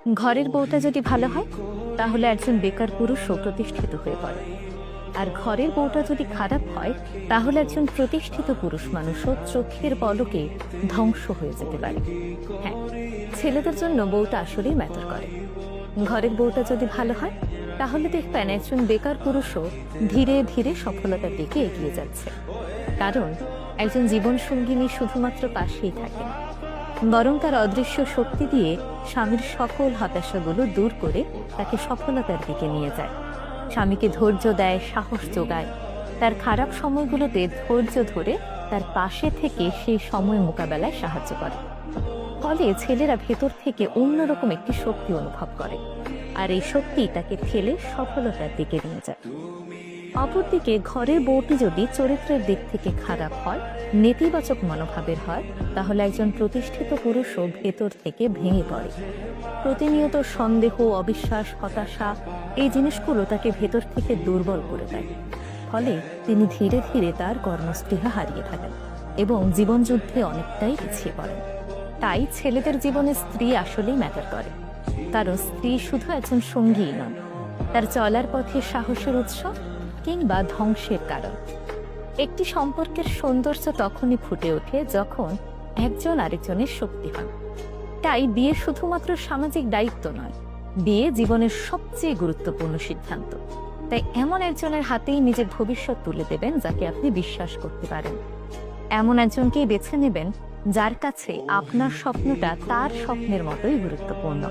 ঘরের বউটা যদি ভালো হয় তাহলে একজন বেকার পুরুষও প্রতিষ্ঠিত হয়ে পড়ে, আর ঘরের বউটা যদি খারাপ হয় তাহলে একজন প্রতিষ্ঠিত পুরুষ মানুষও চোখের পলকে ধ্বংস হয়ে যেতে পারে। হ্যাঁ, ছেলেদের জন্য বউটা আসলেই ম্যাটার করে। ঘরের বউটা যদি ভালো হয় তাহলে দেখবেন একজন বেকার পুরুষও ধীরে ধীরে সফলতার দিকে এগিয়ে যাচ্ছে, কারণ একজন জীবন সঙ্গিনী শুধুমাত্র পাশেই থাকে না, বরং তার অদৃশ্য শক্তি দিয়ে স্বামীর সকল হতাশাগুলো দূর করে তাকে সফলতার দিকে নিয়ে যায়। স্বামীকে ধৈর্য দেয়, সাহস যোগায়, তার খারাপ সময়গুলোতে ধৈর্য ধরে তার পাশে থেকে সেই সময় মোকাবেলায় সাহায্য করে। ফলে ছেলেরা ভেতর থেকে অন্যরকম একটি শক্তি অনুভব করে, আর এই শক্তি তাকে ঠেলে সফলতার দিকে নিয়ে যায়। অপরদিকে ঘরের বউটি যদি চরিত্রের দিক থেকে খারাপ হয়, নেতিবাচক মনোভাবের হয়, তাহলে একজন প্রতিষ্ঠিত পুরুষও ভেতর থেকে ভেঙে পড়ে। প্রতিনিয়ত সন্দেহ, অবিশ্বাস, হতাশা এই জিনিসগুলো তাকে ভেতর থেকে দুর্বল করে দেয়। ফলে তিনি ধীরে ধীরে তার কর্মস্পৃহা হারিয়ে ফেলেন এবং জীবনযুদ্ধে অনেকটাই পিছিয়ে পড়েন। তাই ছেলেদের জীবনে স্ত্রী আসলেই ম্যাটার করে, কারণ স্ত্রী শুধু একজন সঙ্গীই নন, তার চলার পথে সাহসের উৎস কিংবা ধ্বংসের কারণ। একটি সম্পর্কের সৌন্দর্য তখনই ফুটে ওঠে যখন একজন আরেকজনের শক্তি হন। তাই বিয়ে শুধুমাত্র সামাজিক দায়িত্ব নয়, বিয়ে জীবনের সবচেয়ে গুরুত্বপূর্ণ সিদ্ধান্ত। তাই এমন একজনের হাতেই নিজের ভবিষ্যৎ তুলে দেবেন যাকে আপনি বিশ্বাস করতে পারেন। এমন একজনকেই বেছে নেবেন যার কাছে আপনার স্বপ্নটা তার স্বপ্নের মতোই গুরুত্বপূর্ণ।